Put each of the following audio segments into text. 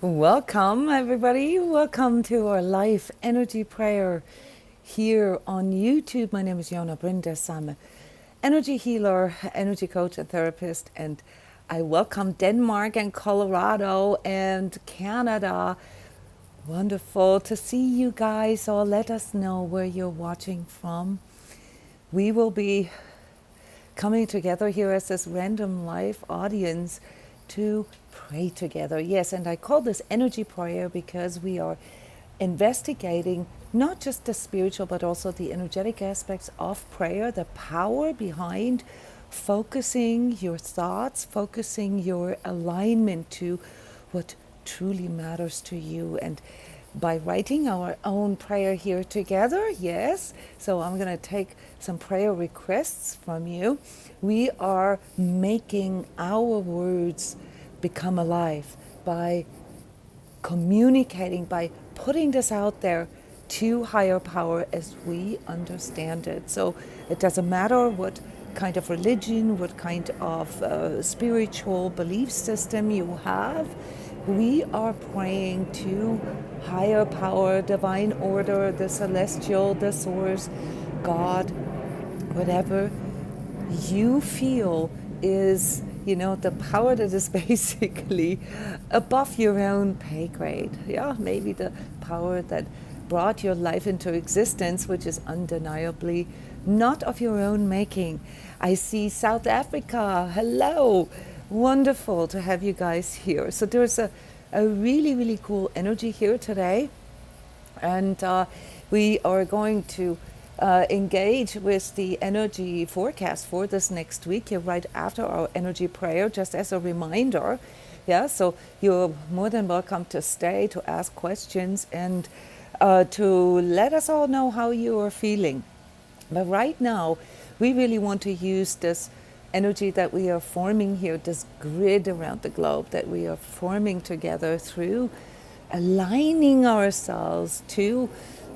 Welcome, everybody. Welcome to our live energy prayer here on YouTube. My name is Jona Bryndis. I'm an energy healer, energy coach, and therapist, and I welcome Denmark and Colorado and Canada. Wonderful to see you guys. So let us know where you're watching from. We will be coming together here as this random live audience to pray together. Yes, and I call this energy prayer because we are investigating not just the spiritual but also the energetic aspects of prayer, the power behind focusing your thoughts, focusing your alignment to what truly matters to you. And by writing our own prayer here together, yes, so I'm going to take some prayer requests from you. We are making our words become alive by communicating, by putting this out there to higher power as we understand it. So it doesn't matter what kind of religion, what kind of spiritual belief system you have. We are praying to higher power, divine order, the celestial, the source, God, whatever you feel is, the power that is basically above your own pay grade. Yeah, maybe the power that brought your life into existence, which is undeniably not of your own making. I see South Africa. Hello. Wonderful to have you guys here. So there's a really, really cool energy here today. And we are going to engage with the energy forecast for this next week here right after our energy prayer, just as a reminder. Yeah, so you're more than welcome to stay, to ask questions, and to let us all know how you are feeling. But right now, we really want to use this energy that we are forming here, this grid around the globe that we are forming together through aligning ourselves to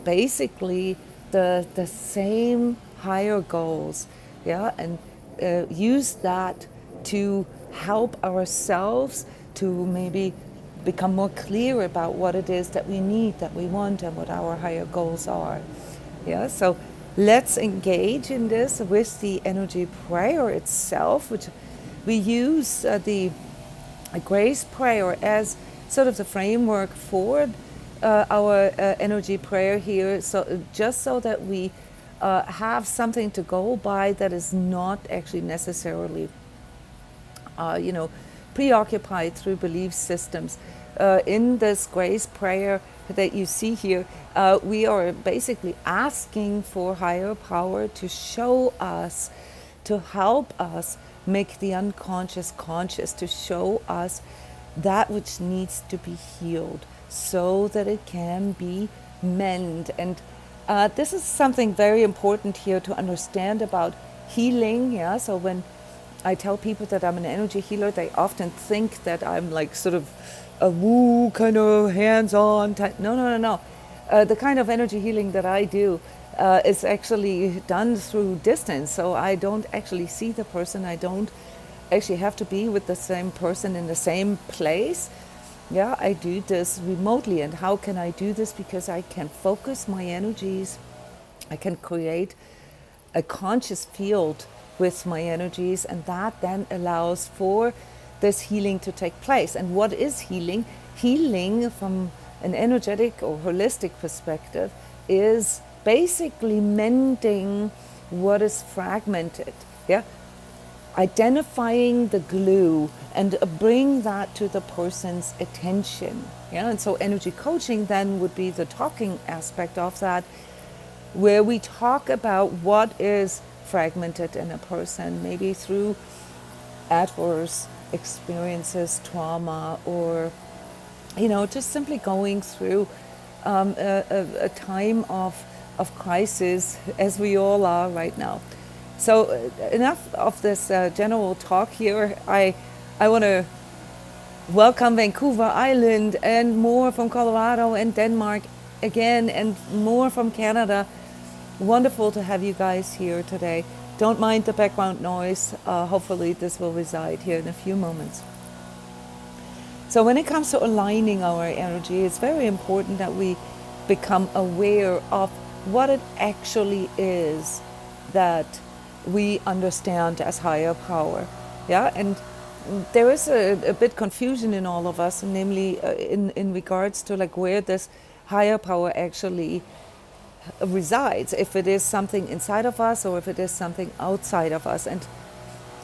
basically the same higher goals, yeah, and use that to help ourselves to maybe become more clear about what it is that we need, that we want, and what our higher goals are. Yeah, so let's engage in this with the energy prayer itself, which we use the grace prayer as sort of the framework for our energy prayer here. So just so that we have something to go by that is not actually necessarily, preoccupied through belief systems. In this grace prayer that you see here, we are basically asking for higher power to show us, to help us make the unconscious conscious, to show us that which needs to be healed so that it can be mended. And this is something very important here to understand about healing. Yeah, so when I tell people that I'm an energy healer, they often think that I'm like sort of a woo kind of hands-on type. No. The kind of energy healing that I do is actually done through distance. So I don't actually see the person. I don't actually have to be with the same person in the same place. Yeah, I do this remotely. And how can I do this? Because I can focus my energies. I can create a conscious field with my energies, and that then allows for this healing to take place. And what is healing? Healing from an energetic or holistic perspective is basically mending what is fragmented. Yeah, identifying the glue and bring that to the person's attention. Yeah, and so energy coaching then would be the talking aspect of that, where we talk about what is fragmented in a person, maybe through adverse experiences, trauma, or just simply going through a time of crisis, as we all are right now. So enough of this general talk here. I want to welcome Vancouver Island and more from Colorado and Denmark again, and more from Canada. Wonderful to have you guys here today. Don't mind the background noise. Hopefully this will reside here in a few moments. So when it comes to aligning our energy, it's very important that we become aware of what it actually is that we understand as higher power. Yeah, and there is a bit confusion in all of us, namely in regards to like where this higher power actually resides, if it is something inside of us or if it is something outside of us. And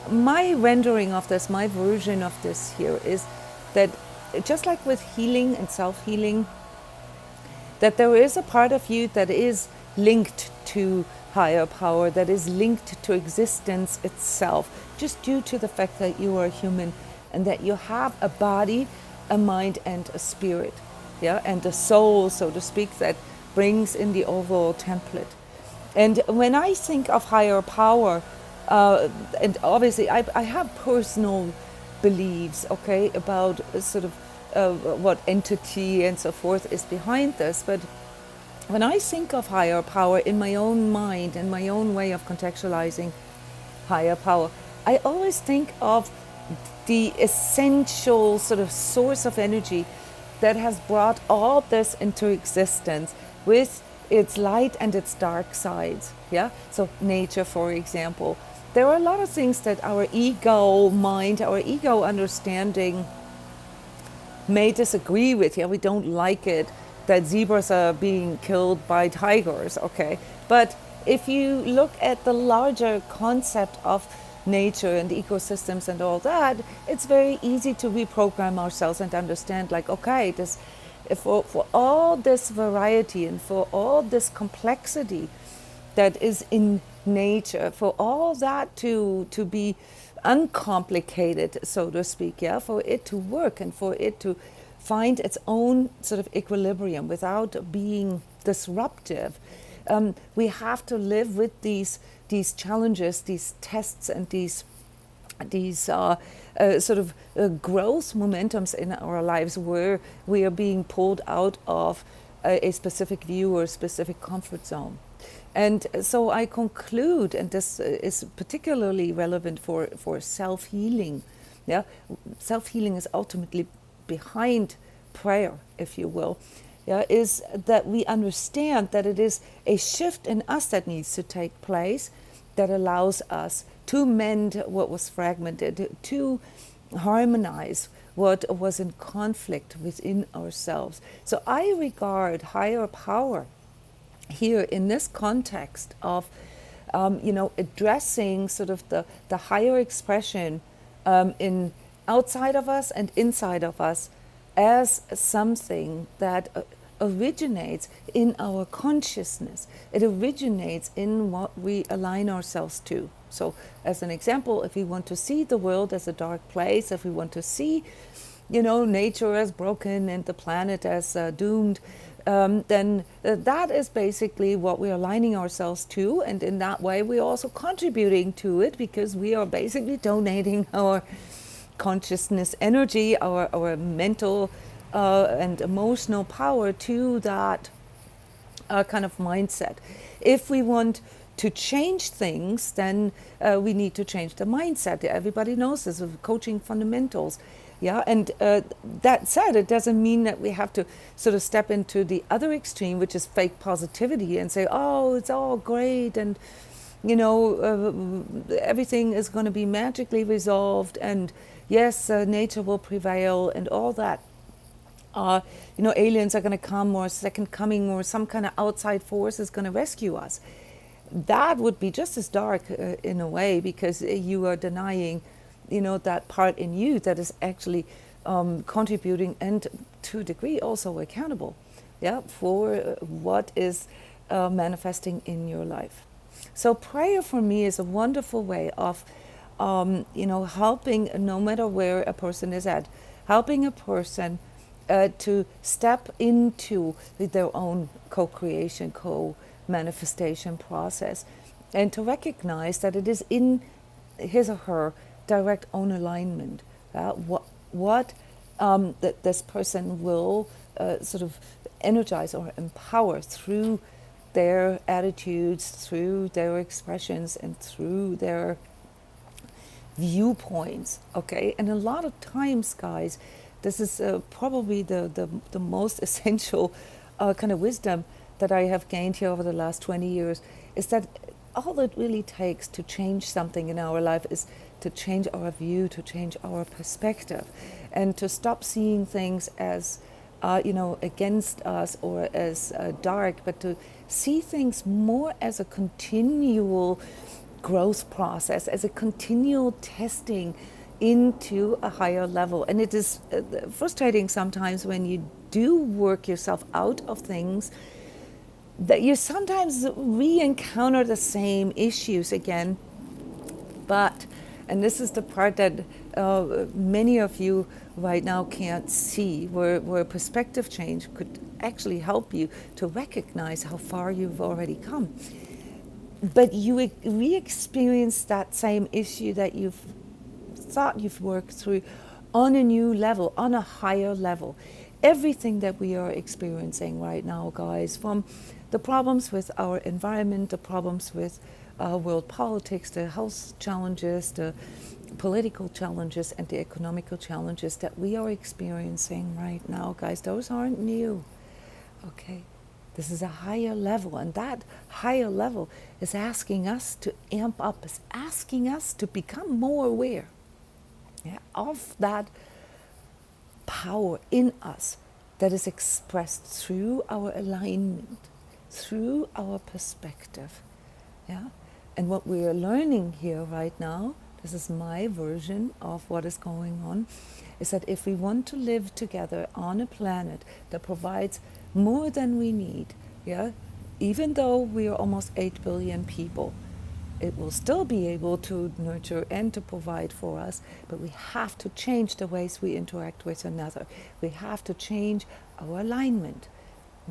my rendering of this, my version of this here is that just like with healing and self-healing, that there is a part of you that is linked to higher power, that is linked to existence itself, just due to the fact that you are human and that you have a body, a mind, and a spirit, yeah, and a soul, so to speak, that brings in the overall template. And when I think of higher power, and obviously I have personal beliefs, okay, about sort of what entity and so forth is behind this, but when I think of higher power in my own mind and my own way of contextualizing higher power, I always think of the essential sort of source of energy that has brought all this into existence with its light and its dark sides. Yeah, so nature, for example. There are a lot of things that our ego mind, our ego understanding may disagree with. Yeah, we don't like it that zebras are being killed by tigers, okay? But if you look at the larger concept of nature and ecosystems and all that, it's very easy to reprogram ourselves and understand like, okay, this for all this variety and for all this complexity that is in nature, for all that to be uncomplicated, so to speak, yeah, for it to work and for it to find its own sort of equilibrium without being disruptive, we have to live with these challenges, these tests, and these sort of growth momentums in our lives where we are being pulled out of a specific view or a specific comfort zone. And so I conclude, and this is particularly relevant for self-healing. Yeah, self-healing is ultimately behind prayer, if you will. Yeah, is that we understand that it is a shift in us that needs to take place that allows us to mend what was fragmented, to harmonize what was in conflict within ourselves. So I regard higher power here in this context of addressing sort of the higher expression in outside of us and inside of us as something that originates in our consciousness. It originates in what we align ourselves to. So as an example, if we want to see the world as a dark place, if we want to see, nature as broken and the planet as doomed, then that is basically what we are aligning ourselves to. And in that way, we're also contributing to it because we are basically donating our consciousness energy, our mental and emotional power to that kind of mindset. If we want to change things, then we need to change the mindset. Everybody knows this with coaching fundamentals. Yeah, and that said, it doesn't mean that we have to sort of step into the other extreme, which is fake positivity, and say, oh, it's all great, and everything is going to be magically resolved, and yes, nature will prevail, and all that. Aliens are going to come, or second coming, or some kind of outside force is going to rescue us. That would be just as dark in a way, because you are denying that part in you that is actually contributing and to a degree also accountable, for what is manifesting in your life. So prayer for me is a wonderful way of, helping, no matter where a person is at, helping a person to step into their own co-creation, co-manifestation process, and to recognize that it is in his or her direct own alignment. What that this person will sort of energize or empower through their attitudes, through their expressions, and through their viewpoints. Okay, and a lot of times, guys, this is probably the most essential kind of wisdom that I have gained here over the last 20 years, is that all it really takes to change something in our life is to change our view, to change our perspective, and to stop seeing things as against us or as dark, but to see things more as a continual growth process, as a continual testing into a higher level. And it is frustrating sometimes when you do work yourself out of things, that you sometimes re-encounter the same issues again. But, and this is the part that many of you right now can't see, where perspective change could actually help you to recognize how far you've already come. But you re-experience that same issue that you've thought you've worked through on a new level, on a higher level. Everything that we are experiencing right now, guys, from the problems with our environment, the problems with world politics, the health challenges, the political challenges, and the economical challenges that we are experiencing right now, guys, those aren't new, okay? This is a higher level, and that higher level is asking us to amp up, is asking us to become more aware, yeah, of that power in us that is expressed through our alignment, through our perspective, yeah? And what we are learning here right now, this is my version of what is going on, is that if we want to live together on a planet that provides more than we need, yeah, even though we are almost 8 billion people, it will still be able to nurture and to provide for us, but we have to change the ways we interact with another. We have to change our alignment.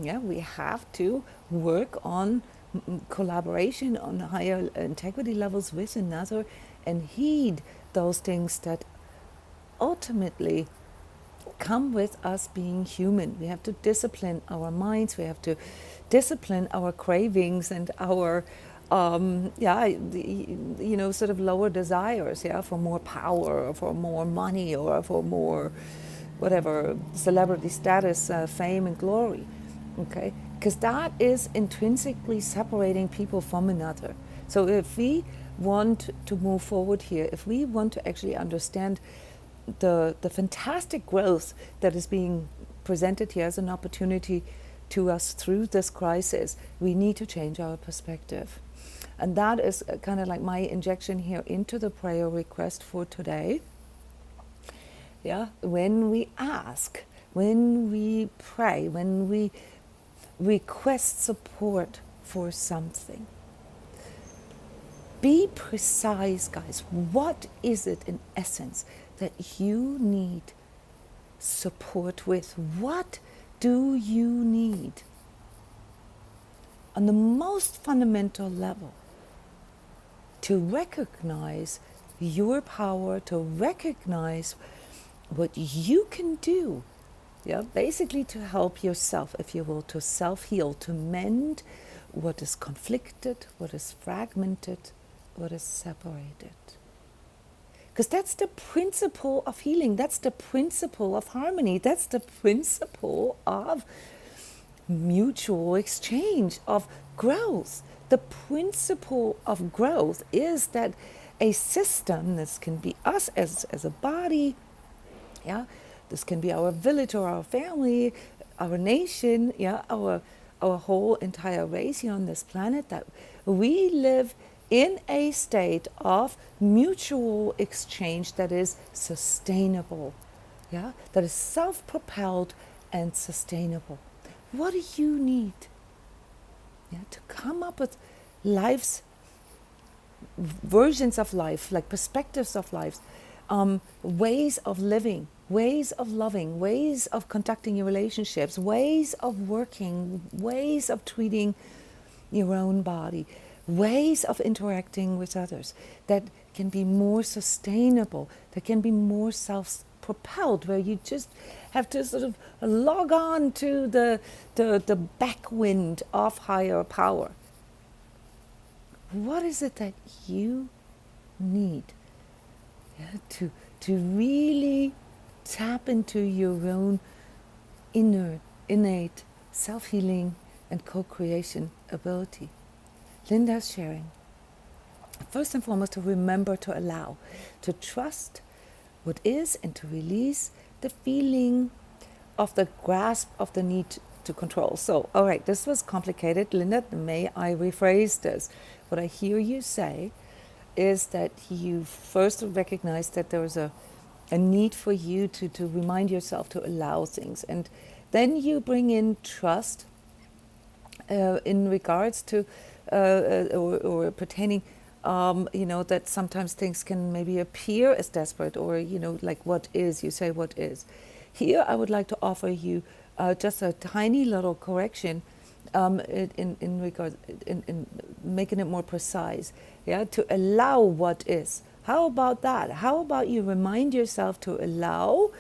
Yeah, we have to work on collaboration on higher integrity levels with another, and heed those things that ultimately come with us being human. We have to discipline our minds, we have to discipline our cravings and our sort of lower desires, yeah, for more power or for more money or for more whatever, celebrity status, fame and glory, okay? Because that is intrinsically separating people from another. So if we want to move forward here, if we want to actually understand the fantastic growth that is being presented here as an opportunity to us through this crisis, we need to change our perspective. And that is kind of like my injection here into the prayer request for today. Yeah, when we ask, when we pray, when we request support for something, be precise, guys. What is it in essence that you need support with? What do you need? On the most fundamental level, to recognize your power, to recognize what you can do, yeah, basically to help yourself, if you will, to self-heal, to mend what is conflicted, what is fragmented, what is separated. Because that's the principle of healing, that's the principle of harmony, that's the principle of mutual exchange, of growth. The principle of growth is that a system, this can be us as a body, yeah, this can be our village or our family, our nation, yeah, our whole entire race here on this planet, that we live in a state of mutual exchange that is sustainable, yeah, that is self-propelled and sustainable. What do you need, yeah, to come up with life's versions of life, like perspectives of life, ways of living, ways of loving, ways of conducting your relationships, ways of working, ways of treating your own body, ways of interacting with others that can be more sustainable, that can be more self-propelled, where you just have to sort of log on to the backwind of higher power. What is it that you need, yeah, to really tap into your own innate self-healing and co-creation ability. Linda's sharing. First and foremost, to remember to allow, to trust what is and to release the feeling of the grasp of the need to control. So, all right, this was complicated. Linda, may I rephrase this? What I hear you say is that you first recognize that there is a need for you to remind yourself to allow things. And then you bring in trust in regards to or pertaining, that sometimes things can maybe appear as desperate or, like what is, you say what is. Here I would like to offer you just a tiny little correction in regard in making it more precise, to allow what is. How about that? How about you remind yourself to allow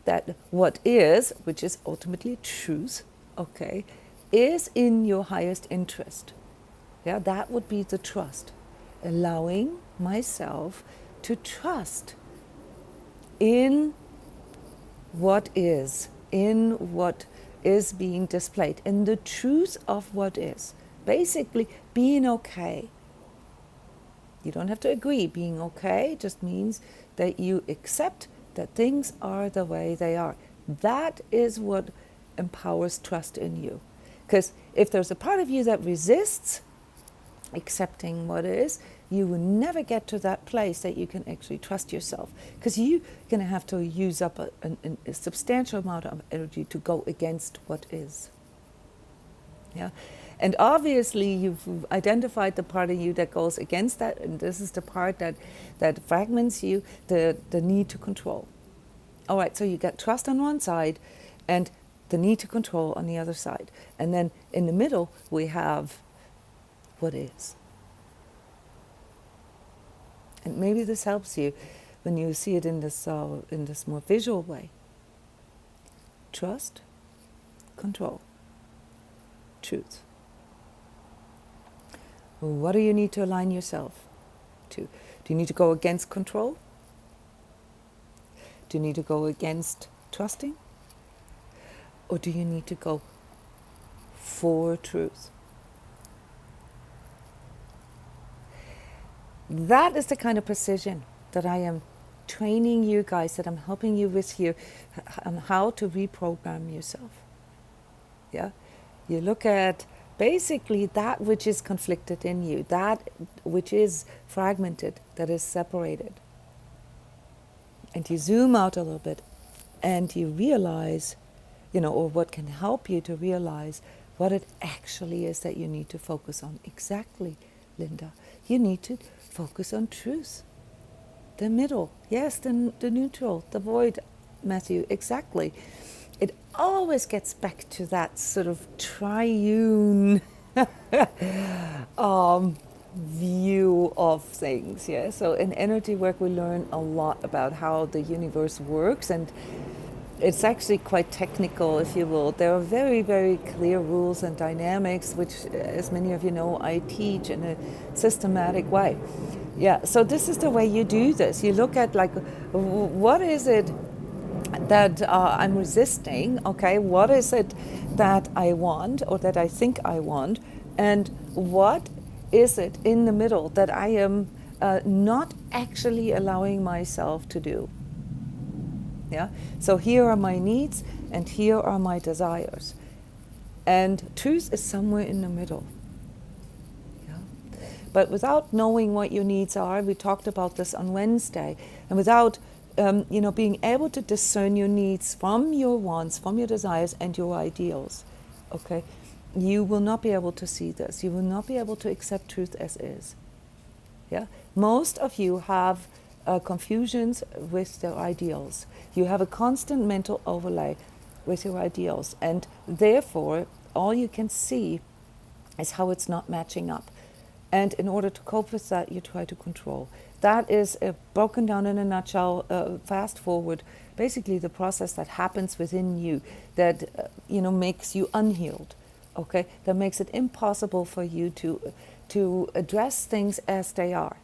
that what is, which is ultimately truth, okay, is in your highest interest. Yeah, that would be the trust. Allowing myself to trust in what is being displayed, in the truth of what is. Basically, being okay. You don't have to agree. Being okay just means that you accept that things are the way they are. That is what empowers trust in you. Because if there's a part of you that resists accepting what is, you will never get to that place that you can actually trust yourself. Because you're going to have to use up a substantial amount of energy to go against what is. Yeah. And obviously you've identified the part of you that goes against that, and this is the part that fragments you, the need to control. All right, so you got trust on one side and the need to control on the other side. And then in the middle we have what is. And maybe this helps you when you see it in this more visual way. Trust, control, truth. What do you need to align yourself to? Do you need to go against control? Do you need to go against trusting? Or do you need to go for truth? That is the kind of precision that I am training you guys, that I'm helping you with here, on how to reprogram yourself. Yeah? You look at basically that which is conflicted in you, that which is fragmented, that is separated. And you zoom out a little bit and you realize, or what can help you to realize what it actually is that you need to focus on. Exactly, Linda. You need to focus on truth. The middle. Yes, the neutral, the void, Matthew. Exactly. It always gets back to that sort of triune view of things. Yeah. So in energy work, we learn a lot about how the universe works, and it's actually quite technical, if you will. There are very, very clear rules and dynamics, which, as many of you know, I teach in a systematic way. Yeah. So this is the way you do this. You look at what is it that I'm resisting, okay? What is it that I want or that I think I want? And what is it in the middle that I am not actually allowing myself to do? Yeah. So here are my needs and here are my desires. And truth is somewhere in the middle. Yeah. But without knowing what your needs are, we talked about this on Wednesday, and without being able to discern your needs from your wants, from your desires and your ideals, okay, you will not be able to see this. You will not be able to accept truth as is. Yeah. Most of you have confusions with their ideals. You have a constant mental overlay with your ideals, and therefore all you can see is how it's not matching up. And in order to cope with that, you try to control. That is broken down in a nutshell, fast forward, basically the process that happens within you that makes you unhealed, okay? That makes it impossible for you to address things as they are.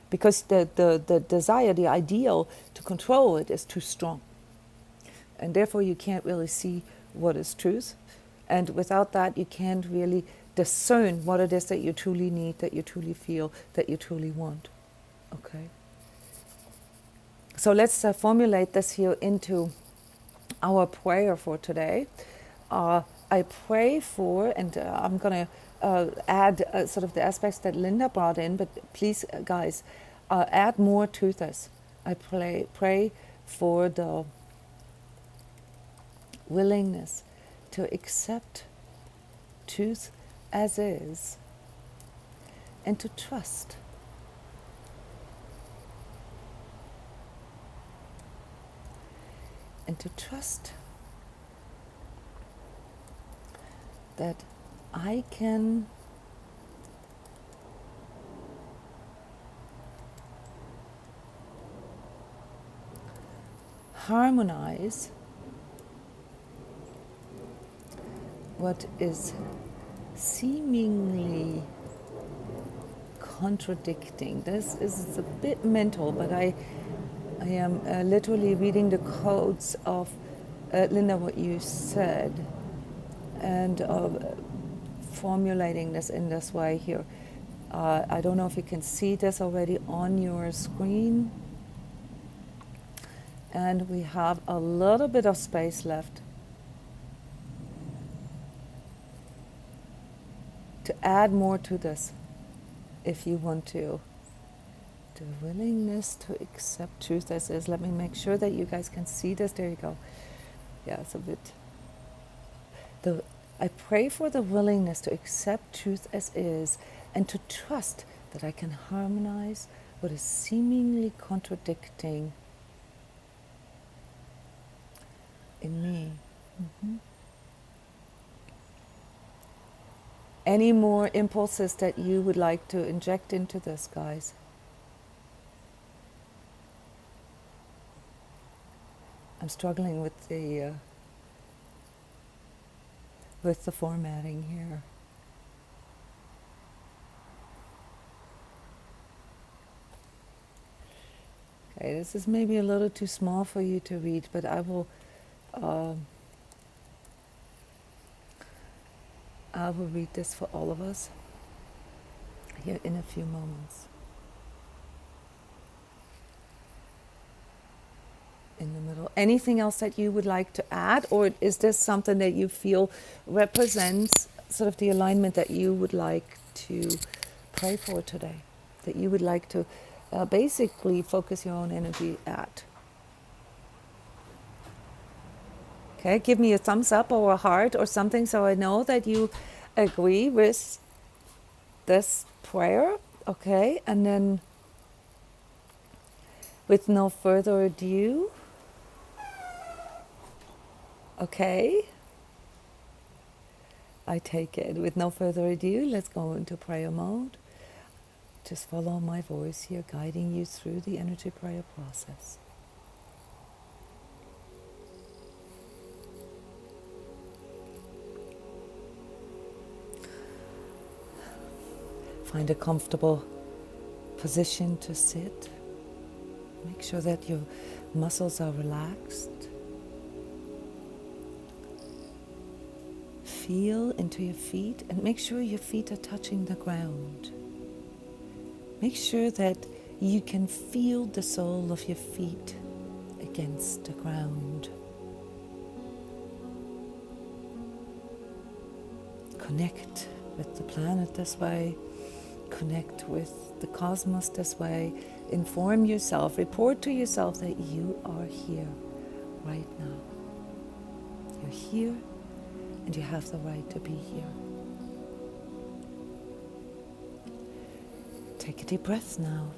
Because the desire, the ideal to control it is too strong. And therefore you can't really see what is truth. And without that, you can't really discern what it is that you truly need, that you truly feel, that you truly want. Okay? So let's formulate this here into our prayer for today. I pray for, and I'm going to add sort of the aspects that Linda brought in, but please, guys, add more to this. I pray for the willingness to accept truth as is and to trust. And to trust that I can harmonize what is seemingly contradicting. This is a bit mental, but I am literally reading the codes of Linda, what you said, and formulating this in this way here. I don't know if you can see this already on your screen. And we have a little bit of space left to add more to this, if you want to. The willingness to accept truth as is. Let me make sure that you guys can see this. There you go. Yeah, it's a bit. I pray for the willingness to accept truth as is and to trust that I can harmonize what is seemingly contradicting in me. Mm-hmm. Any more impulses that you would like to inject into this, guys? I'm struggling with the formatting here. Okay, this is maybe a little too small for you to read, but I will read this for all of us here in a few moments. In the middle. Anything else that you would like to add, or is this something that you feel represents sort of the alignment that you would like to pray for today, that you would like to basically focus your own energy at? Okay, give me a thumbs up or a heart or something so I know that you agree with this prayer. Okay, and then with no further ado, okay, I take it. With no further ado, let's go into prayer mode. Just follow my voice here, guiding you through the energy prayer process. Find a comfortable position to sit. Make sure that your muscles are relaxed. Feel into your feet and make sure your feet are touching the ground. Make sure that you can feel the sole of your feet against the ground. Connect with the planet this way. Connect with the cosmos this way. Inform yourself, report to yourself that you are here right now. You're here and you have the right to be here. Take a deep breath now.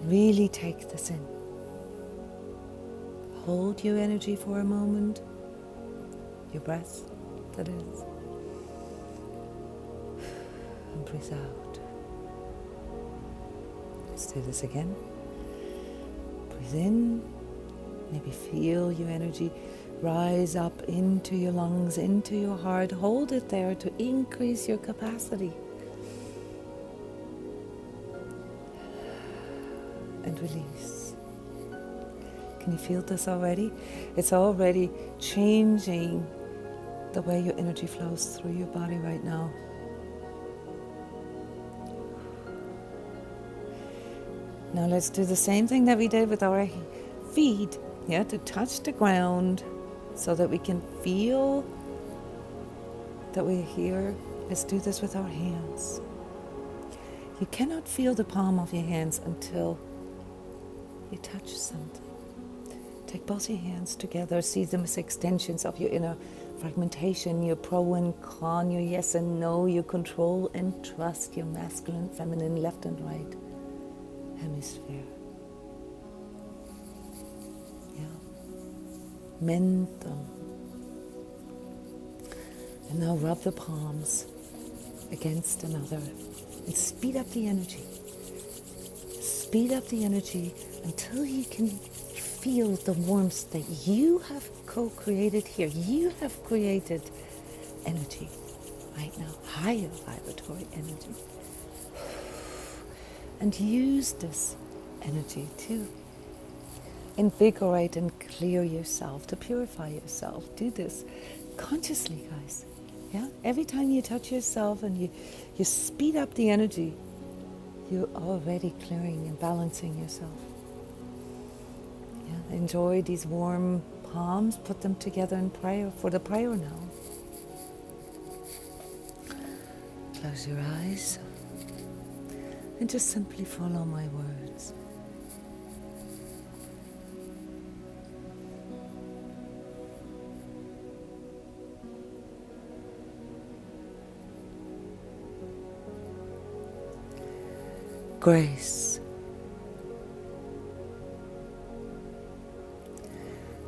Really take this in. Hold your energy for a moment. Your breath, that is. And breathe out. Let's do this again. Breathe in. Maybe feel your energy rise up into your lungs, into your heart. Hold it there to increase your capacity. And release. Can you feel this already? It's already changing the way your energy flows through your body right now. Now let's do the same thing that we did with our feet, to touch the ground so that we can feel that we're here. Let's do this with our hands. You cannot feel the palm of your hands until you touch something. Take both your hands together, see them as extensions of your inner fragmentation, your pro and con, your yes and no, your control and trust, your masculine, feminine, left and right hemisphere. Mend them. And now rub the palms against another and speed up the energy. Speed up the energy until you can feel the warmth that you have co-created here. You have created energy right now, higher vibratory energy. And use this energy to invigorate and clear yourself, to purify yourself. Do this consciously, guys. Every time you touch yourself and you speed up the energy, you're already clearing and balancing yourself. Enjoy these warm palms. Put them together in prayer, for the prayer now. Close your eyes and just simply follow my words. Grace.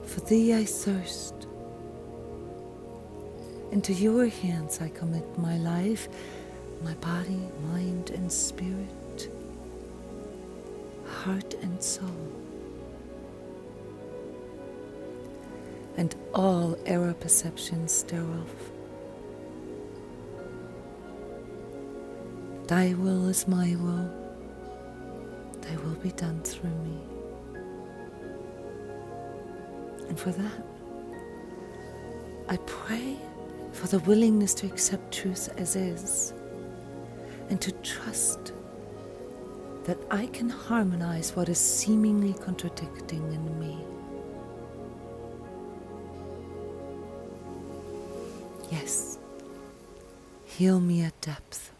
For thee I thirst. Into your hands I commit my life, my body, mind and spirit, heart and soul, and all error perceptions thereof. Thy will is my will. Thy will be done through me. And for that, I pray for the willingness to accept truth as is and to trust that I can harmonize what is seemingly contradicting in me. Yes, heal me at depth.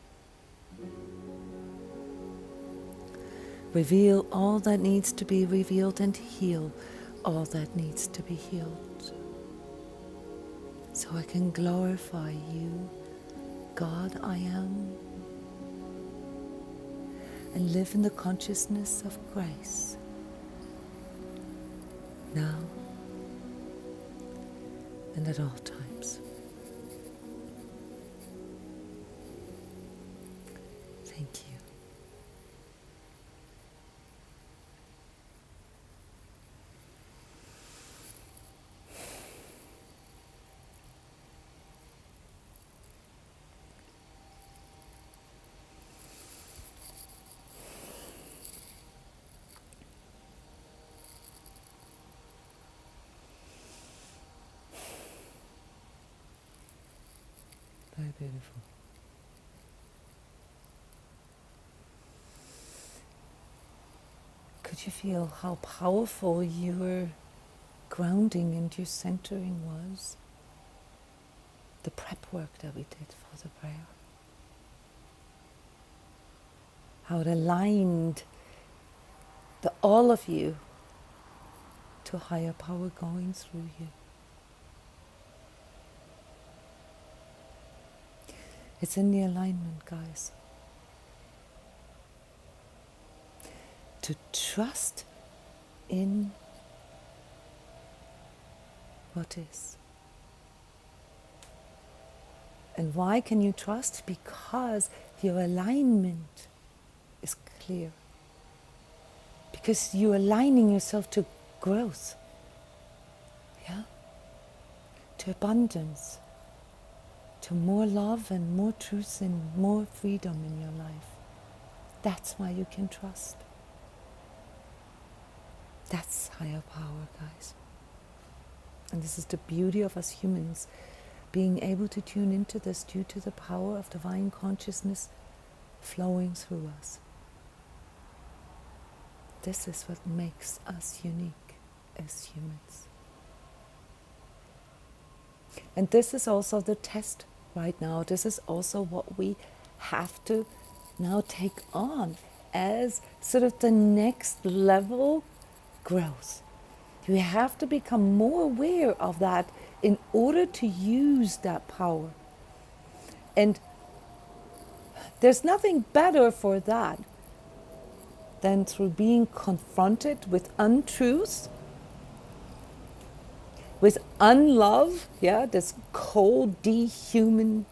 Reveal all that needs to be revealed and heal all that needs to be healed. So I can glorify you, God I am, and live in the consciousness of grace, now and at all times. Thank you. Very beautiful. Could you feel how powerful your grounding and your centering was? The prep work that we did for the prayer. How it aligned all of you to a higher power going through you. It's in the alignment, guys. To trust in what is. And why can you trust? Because your alignment is clear. Because you're aligning yourself to growth. To abundance. To more love and more truth and more freedom in your life. That's why you can trust. That's higher power, guys. And this is the beauty of us humans, being able to tune into this due to the power of divine consciousness flowing through us. This is what makes us unique as humans. And this is also the test right now. This is also what we have to now take on as sort of the next level growth. We have to become more aware of that in order to use that power. And there's nothing better for that than through being confronted with untruths, with unlove, this cold, dehuman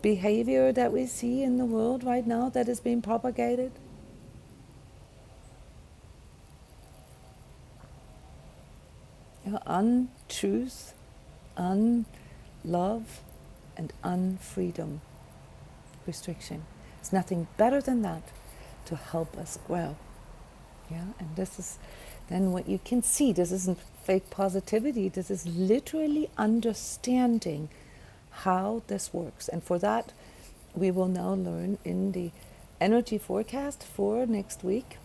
behavior that we see in the world right now that is being propagated. Untruth, unlove, and unfreedom, restriction. There's nothing better than that to help us grow. And this is then what you can see. This isn't fake positivity. This is literally understanding how this works. And for that, we will now learn in the energy forecast for next week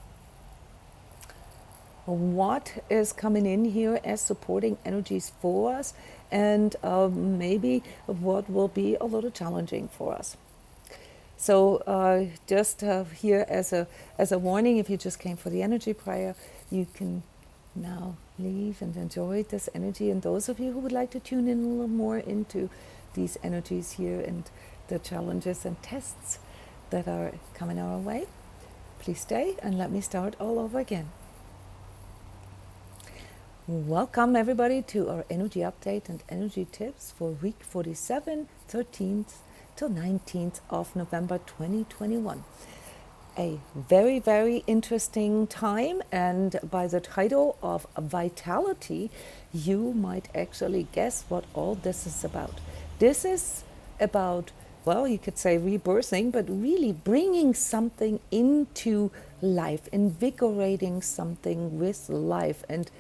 what is coming in here as supporting energies for us, and maybe what will be a little challenging for us. So just here as a warning, if you just came for the energy prayer, you can now leave and enjoy this energy. And those of you who would like to tune in a little more into these energies here and the challenges and tests that are coming our way, please stay and let me start all over again. Welcome everybody to our energy update and energy tips for week 47, 13th till 19th of November 2021. A very, very interesting time, and by the title of Vitality, you might actually guess what all this is about. This is about, well, you could say rebirthing, but really bringing something into life, invigorating something with life. And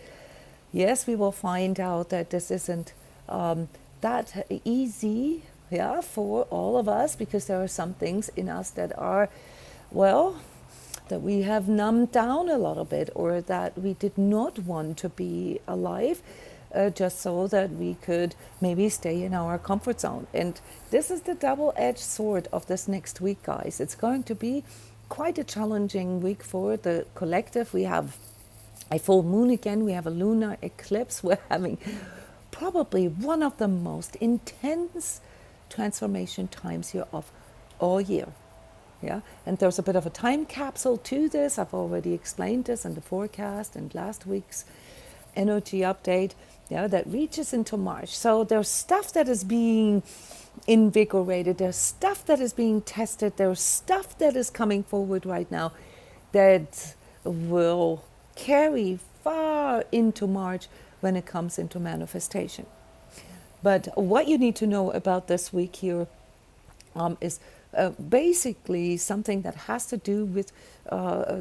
yes, we will find out that this isn't that easy, for all of us, because there are some things in us that are, well, that we have numbed down a little bit, or that we did not want to be alive, just so that we could maybe stay in our comfort zone. And this is the double-edged sword of this next week, guys. It's going to be quite a challenging week for the collective. We have a full moon again, we have a lunar eclipse, we're having probably one of the most intense transformation times here of all year. And there's a bit of a time capsule to this. I've already explained this in the forecast and last week's energy update, that reaches into March. So there's stuff that is being invigorated, there's stuff that is being tested, there's stuff that is coming forward right now that will carry far into March when it comes into manifestation. But what you need to know about this week here is basically something that has to do with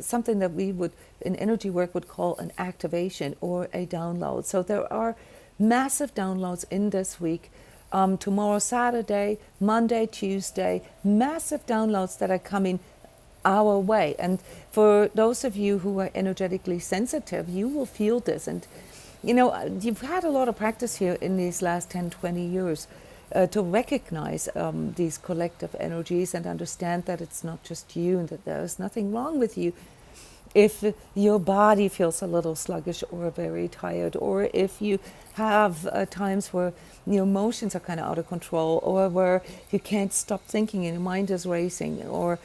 something that we would in energy work would call an activation or a download. So there are massive downloads in this week. Tomorrow, Saturday, Monday, Tuesday, massive downloads that are coming our way. And for those of you who are energetically sensitive, you will feel this. And you've had a lot of practice here in these last 10, 20 years to recognize these collective energies and understand that it's not just you and that there's nothing wrong with you. If your body feels a little sluggish or very tired, or if you have times where your emotions are kind of out of control, or where you can't stop thinking and your mind is racing, or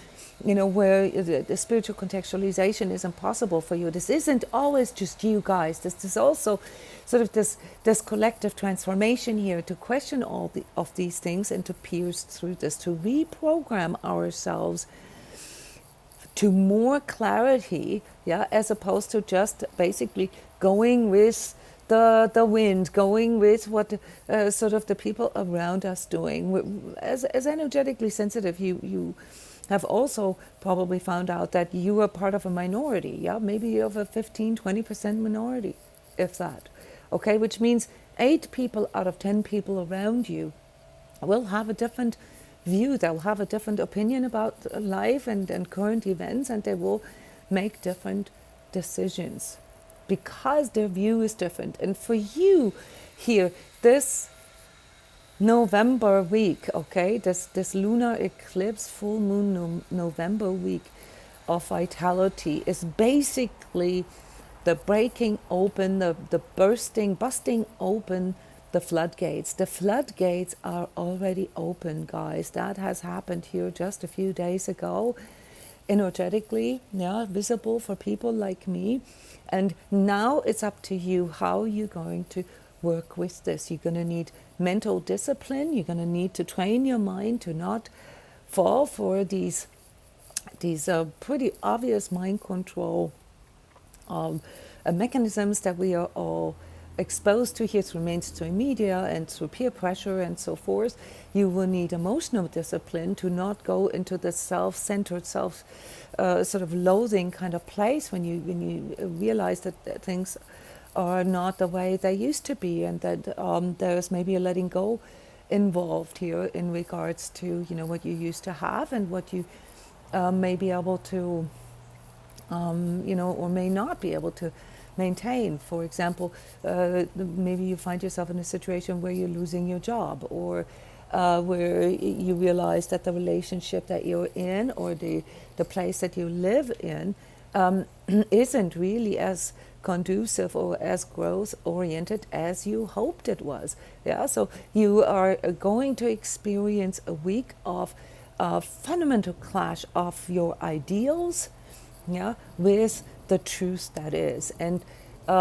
where the spiritual contextualization is impossible for you. This isn't always just you guys. This is also sort of this collective transformation here to question all of these things and to pierce through this, to reprogram ourselves to more clarity, as opposed to just basically going with the wind, going with what sort of the people around us doing. As energetically sensitive, you have also probably found out that you are part of a minority. Yeah, maybe you have a 15-20% minority, if that. Okay, which means 8 people out of 10 people around you will have a different view. They'll have a different opinion about life and current events, and they will make different decisions because their view is different. And for you here, this November week, okay, this lunar eclipse, full moon November week of vitality is basically the breaking open, the busting open the floodgates. The floodgates are already open, guys. That has happened here just a few days ago, energetically, yeah, visible for people like me. And now it's up to you how you're going to work with this. You're going to need mental discipline. You're going to need to train your mind to not fall for these pretty obvious mind control mechanisms that we are all exposed to here through mainstream media and through peer pressure and so forth. You will need emotional discipline to not go into the self-centered, sort of loathing kind of place when you realize that things are not the way they used to be, and that there's maybe a letting go involved here in regards to what you used to have and what you may be able to or may not be able to maintain. For example, maybe you find yourself in a situation where you're losing your job, or where you realize that the relationship that you're in or the place that you live in isn't really as conducive or as growth oriented as you hoped it was. Yeah, so you are going to experience a week of fundamental clash of your ideals, yeah, with the truth that is. And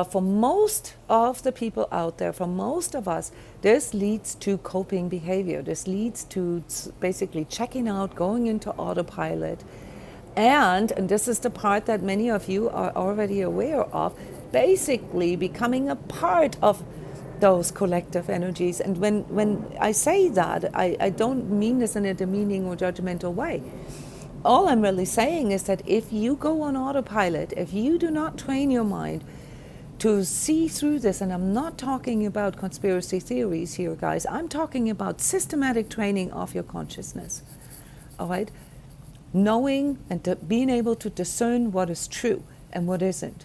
for most of the people out there, for most of us, this leads to coping behavior. This leads to basically checking out, going into autopilot, and this is the part that many of you are already aware of, basically becoming a part of those collective energies. And when I say that, I don't mean this in a demeaning or judgmental way. All I'm really saying is that if you go on autopilot, if you do not train your mind to see through this, and I'm not talking about conspiracy theories here, guys, I'm talking about systematic training of your consciousness, all right? Knowing and being able to discern what is true and what isn't,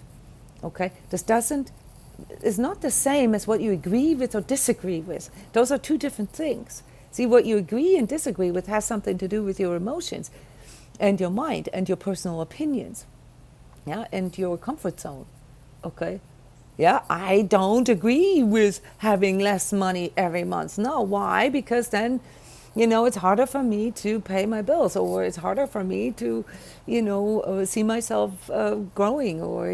okay? This is not the same as what you agree with or disagree with. Those are two different things. See, what you agree and disagree with has something to do with your emotions and your mind and your personal opinions, yeah, and your comfort zone, okay? Yeah, I don't agree with having less money every month. No, why? Because then, it's harder for me to pay my bills, or it's harder for me to, see myself growing, or,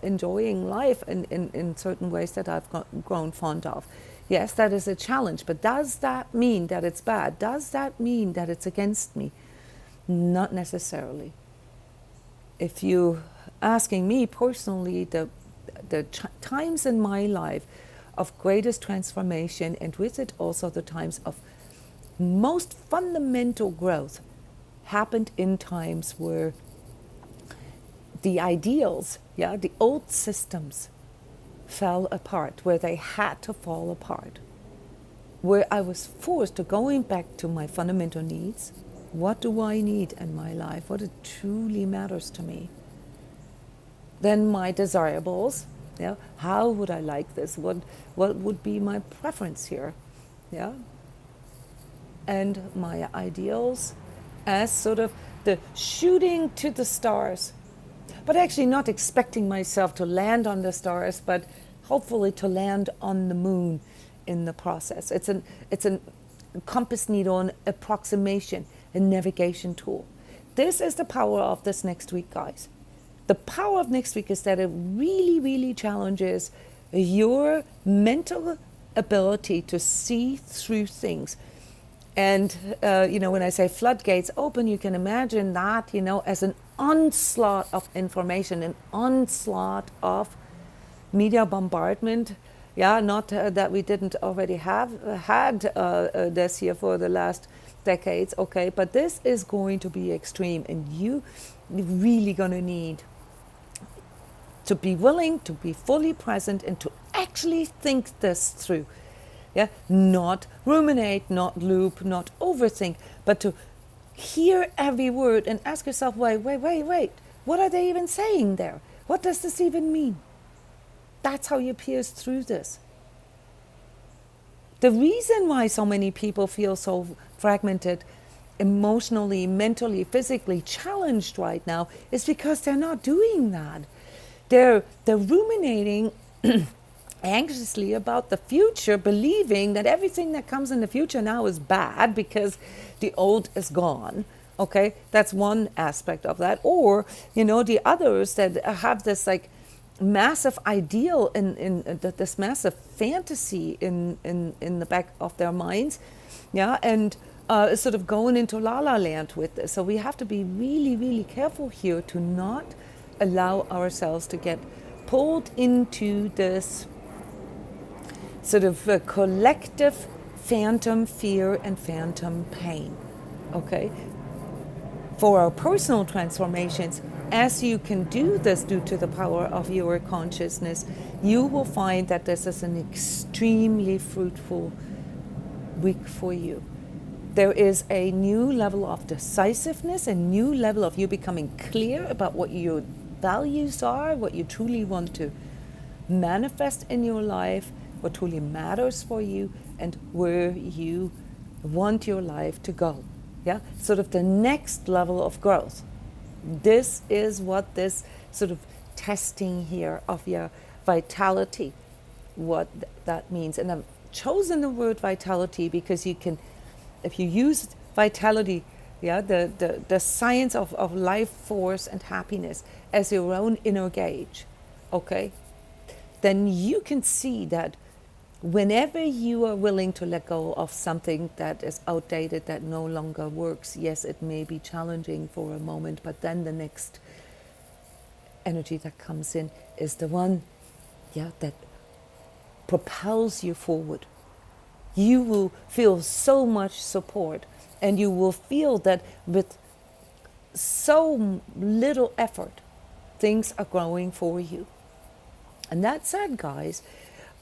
enjoying life in certain ways that I've grown fond of. Yes, that is a challenge, but does that mean that it's bad? Does that mean that it's against me? Not necessarily. If you're asking me personally, the times in my life of greatest transformation, and with it also the times of most fundamental growth, happened in times where the ideals, yeah, the old systems fell apart, where they had to fall apart, where I was forced to going back to my fundamental needs. What do I need in my life? What it truly matters to me? Then my desirables, yeah, how would I like this? What would be my preference here? Yeah. And my ideals as sort of the shooting to the stars, but actually not expecting myself to land on the stars, but hopefully to land on the moon in the process. It's an compass needle approximation, a navigation tool. This is the power of this next week, guys. The power of next week is that it really, really challenges your mental ability to see through things. And, when I say floodgates open, you can imagine that, as an onslaught of information, an onslaught of media bombardment, Yeah, not that we didn't already have had this here for the last decades, okay, but this is going to be extreme, and you really going to need to be willing to be fully present and to actually think this through. Yeah, not ruminate, not loop, not overthink, but to hear every word and ask yourself, wait, what are they even saying there? What does this even mean? That's how you pierce through this. The reason why so many people feel so fragmented, emotionally, mentally, physically challenged right now is because they're not doing that. They're ruminating anxiously about the future, believing that everything that comes in the future now is bad because the old is gone. Okay, that's one aspect of that. Or, the others that have this like massive ideal in this massive fantasy in the back of their minds, yeah, and sort of going into la la land with this. So we have to be really, really careful here to not allow ourselves to get pulled into this sort of collective phantom fear and phantom pain. Okay, for our personal transformations, as you can do this due to the power of your consciousness, you will find that this is an extremely fruitful week for you. There is a new level of decisiveness, a new level of you becoming clear about what your values are, what you truly want to manifest in your life, what truly matters for you, and where you want your life to go. Yeah, sort of the next level of growth. This is what this sort of testing here of your vitality, what that means. And I've chosen the word vitality because you can, if you use vitality, yeah, the science of life force and happiness as your own inner gauge, okay, then you can see that whenever you are willing to let go of something that is outdated, that no longer works, yes, it may be challenging for a moment, but then the next energy that comes in is the one, yeah, that propels you forward. You will feel so much support, and you will feel that with so little effort, things are growing for you. And that said, guys,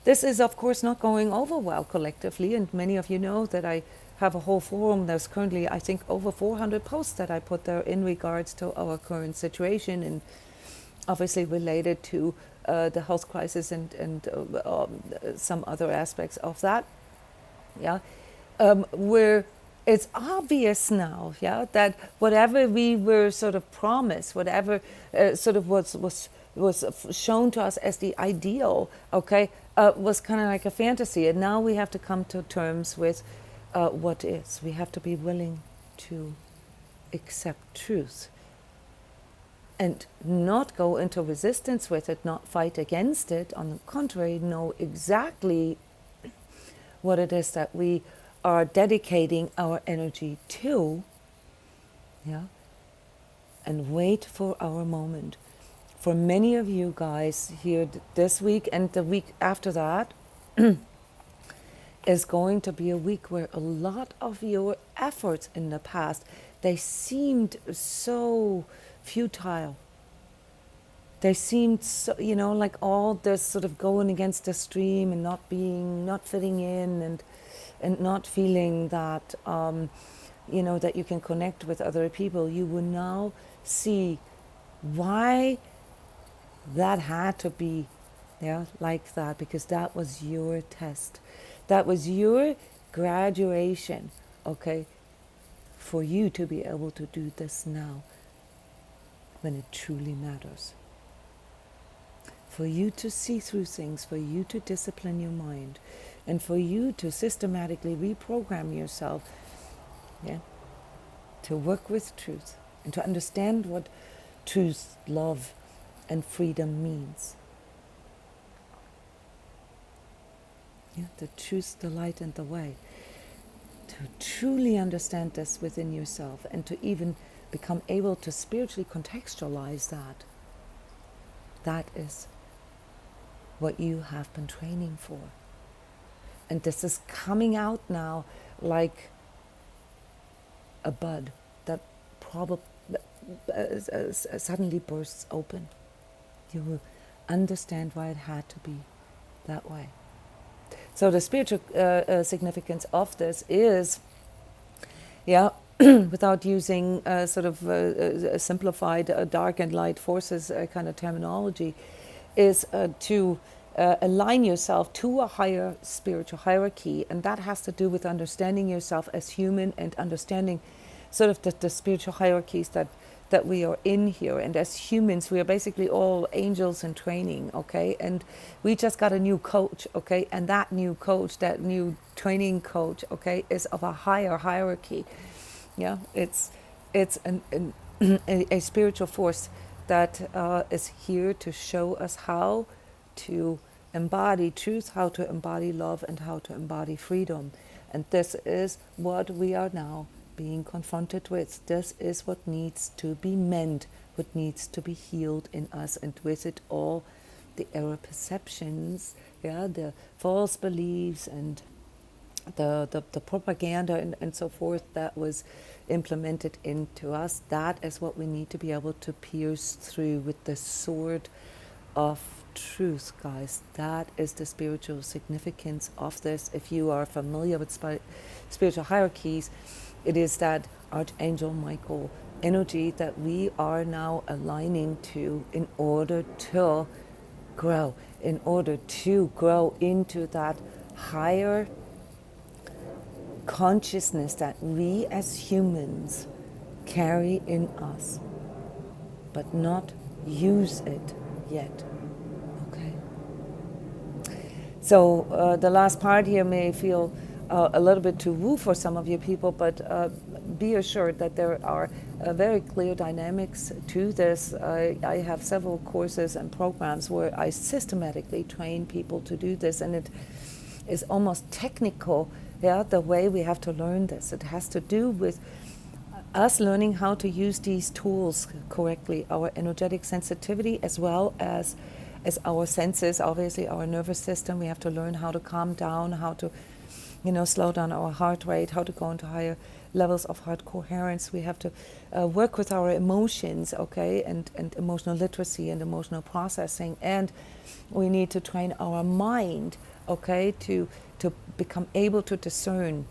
this is, of course, not going over well collectively, and many of you know that I have a whole forum. There's currently, I think, over 400 posts that I put there in regards to our current situation, and obviously related to the health crisis and some other aspects of that. Yeah, where it's obvious now, yeah, that whatever we were sort of promised, whatever sort of was shown to us as the ideal, okay, was kind of like a fantasy. And now we have to come to terms with what is. We have to be willing to accept truth and not go into resistance with it, not fight against it. On the contrary, know exactly what it is that we are dedicating our energy to, yeah, and wait for our moment. For many of you guys here this week and the week after that is going to be a week where a lot of your efforts in the past, they seemed so futile. They seemed so, like all this sort of going against the stream and not fitting in and not feeling that, that you can connect with other people. You will now see why that had to be, yeah, like that, because that was your test. That was your graduation, okay, for you to be able to do this now when it truly matters. For you to see through things, for you to discipline your mind, and for you to systematically reprogram yourself, yeah, to work with truth and to understand what truth, love, and freedom means. Yeah, the truth, the light, and the way. To truly understand this within yourself and to even become able to spiritually contextualize that. That is what you have been training for. And this is coming out now like a bud that probably suddenly bursts open. You will understand why it had to be that way. So the spiritual significance of this is, without using sort of simplified dark and light forces kind of terminology, is to align yourself to a higher spiritual hierarchy. And that has to do with understanding yourself as human and understanding sort of the spiritual hierarchies that we are in here. And as humans, we are basically all angels in training, okay? And we just got a new coach, okay? And that new coach, that new training coach, okay, is of a higher hierarchy. Yeah, it's a spiritual force that is here to show us how to embody truth, how to embody love, and how to embody freedom. And this is what we are now being confronted with. This is what needs to be mended, what needs to be healed in us, and with it all the error perceptions, the false beliefs, and the propaganda and so forth that was implemented into us. That is what we need to be able to pierce through with the sword of truth, guys. That is the spiritual significance of this. If you are familiar with spiritual hierarchies, it is that Archangel Michael energy that we are now aligning to in order to grow into that higher consciousness that we as humans carry in us, but not use it yet. Okay. So the last part here may feel a little bit too woo for some of you people, but be assured that there are very clear dynamics to this. I have several courses and programs where I systematically train people to do this, and it is almost technical, the way we have to learn this. It has to do with us learning how to use these tools correctly, our energetic sensitivity as well as our senses, obviously our nervous system. We have to learn how to calm down, how to slow down our heart rate, how to go into higher levels of heart coherence. We have to work with our emotions, okay, and emotional literacy and emotional processing. And we need to train our mind, okay, to become able to discern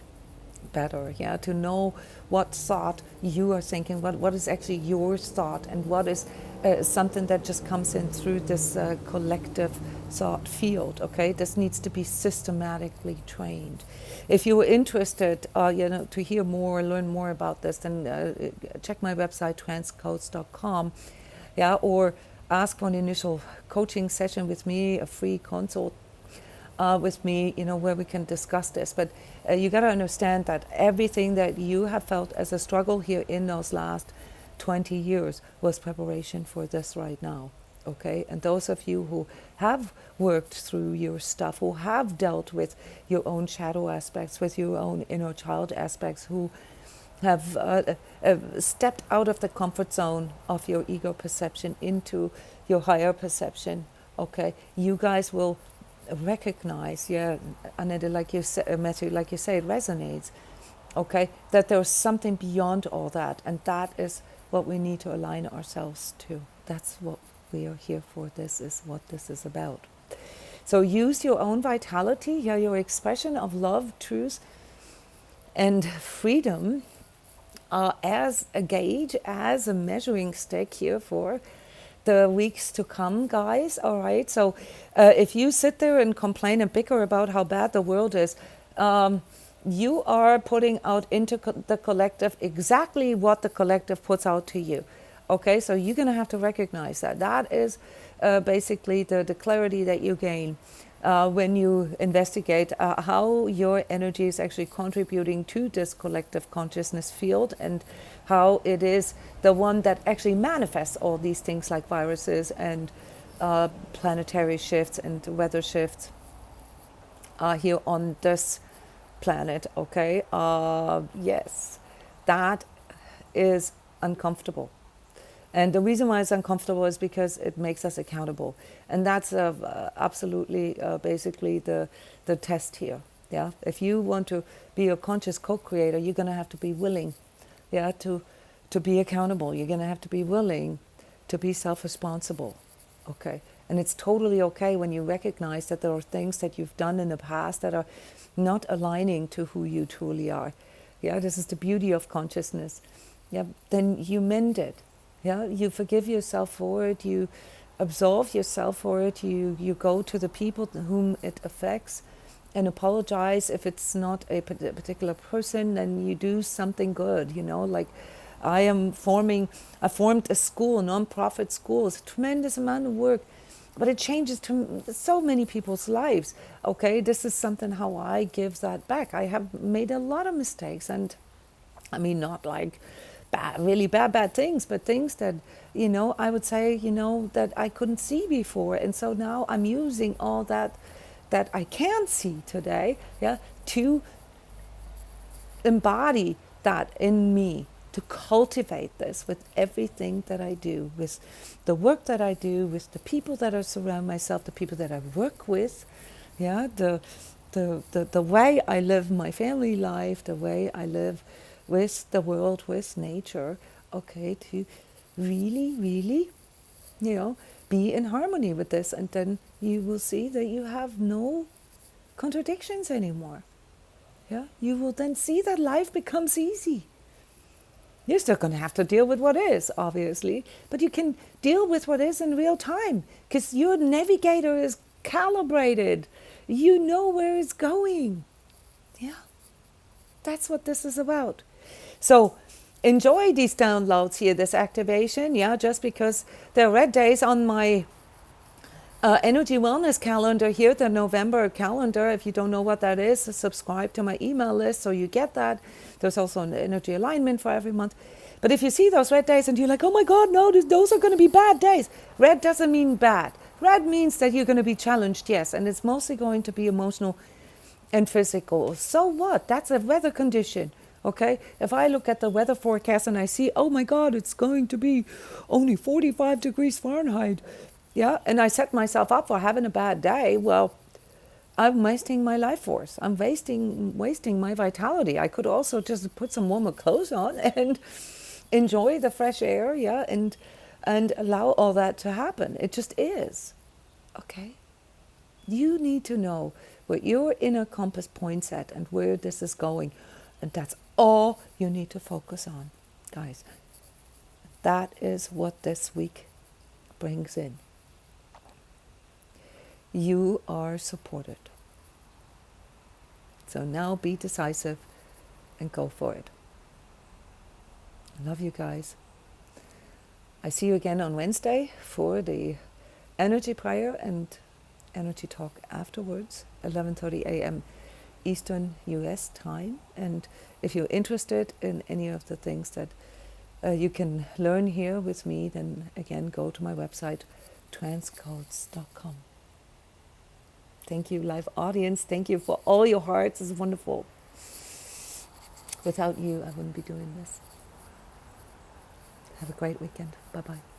better, to know what thought you are thinking, what is actually your thought, and what is something that just comes in through this collective thought field, okay? This needs to be systematically trained. If you were interested, to hear more, learn more about this, then check my website, transCODES.com, or ask for an initial coaching session with me, a free consult with me, where we can discuss this. But you got to understand that everything that you have felt as a struggle here in those last 20 years was preparation for this right now, okay? And those of you who have worked through your stuff, who have dealt with your own shadow aspects, with your own inner child aspects, who have stepped out of the comfort zone of your ego perception into your higher perception, okay? You guys will recognize, Annette, like you said, Matthew, like you say, it resonates, okay, that there's something beyond all that, and that is what we need to align ourselves to. That's what we are here for. This is what this is about. So use your own vitality, your expression of love, truth, and freedom as a gauge, as a measuring stick here for the weeks to come, guys. All right. So if you sit there and complain and bicker about how bad the world is, you are putting out into the collective exactly what the collective puts out to you. Okay. So you're going to have to recognize that. That is basically the clarity that you gain when you investigate how your energy is actually contributing to this collective consciousness field, and how it is the one that actually manifests all these things like viruses and planetary shifts and weather shifts here on this planet, okay? Yes, that is uncomfortable. And the reason why it's uncomfortable is because it makes us accountable. And that's absolutely basically the test here. Yeah. If you want to be a conscious co-creator, you're going to have to be willing, yeah, to be accountable. You're going to have to be willing to be self-responsible. Okay. And it's totally okay when you recognize that there are things that you've done in the past that are not aligning to who you truly are. Yeah, this is the beauty of consciousness. Yeah, then you mend it. Yeah, you forgive yourself for it. You absolve yourself for it. You go to the people whom it affects and apologize. If it's not a particular person, then you do something good. You know, like I formed a school, a non-profit school. It's a tremendous amount of work, but it changes so many people's lives. Okay, this is something how I give that back. I have made a lot of mistakes, and I mean, not like really bad things, but things that, you know, I would say, you know, that I couldn't see before. And so now I'm using all that I can see today, yeah, to embody that in me, to cultivate this with everything that I do, with the work that I do, with the people that I surround myself, the people that I work with, yeah, the way I live my family life, the way I live with the world, with nature, okay, to really, really, you know, be in harmony with this. And then you will see that you have no contradictions anymore. Yeah, you will then see that life becomes easy. You're still going to have to deal with what is, obviously, but you can deal with what is in real time because your navigator is calibrated. You know where it's going. Yeah, that's what this is about. So enjoy these downloads here, this activation, yeah, just because there are red days on my energy wellness calendar here, the November calendar. If you don't know what that is, subscribe to my email list so you get that. There's also an energy alignment for every month. But if you see those red days and you're like, oh my God, no, those are going to be bad days. Red doesn't mean bad. Red means that you're going to be challenged, yes, and it's mostly going to be emotional and physical. So what? That's a weather condition. Okay, if I look at the weather forecast and I see, oh my God, it's going to be only 45 degrees Fahrenheit, yeah, and I set myself up for having a bad day, well, I'm wasting my life force. I'm wasting my vitality. I could also just put some warmer clothes on and enjoy the fresh air, yeah, and allow all that to happen. It just is, okay? You need to know where your inner compass points at and where this is going. And that's all you need to focus on, guys. That is what this week brings in. You are supported. So now be decisive and go for it. I love you guys. I see you again on Wednesday for the energy prayer and energy talk afterwards, 11:30 a.m. Eastern US time. And if you're interested in any of the things that you can learn here with me, then again, go to my website, transcodes.com. Thank you, live audience. Thank you for all your hearts. It's wonderful. Without you, I wouldn't be doing this. Have a great weekend. Bye-bye.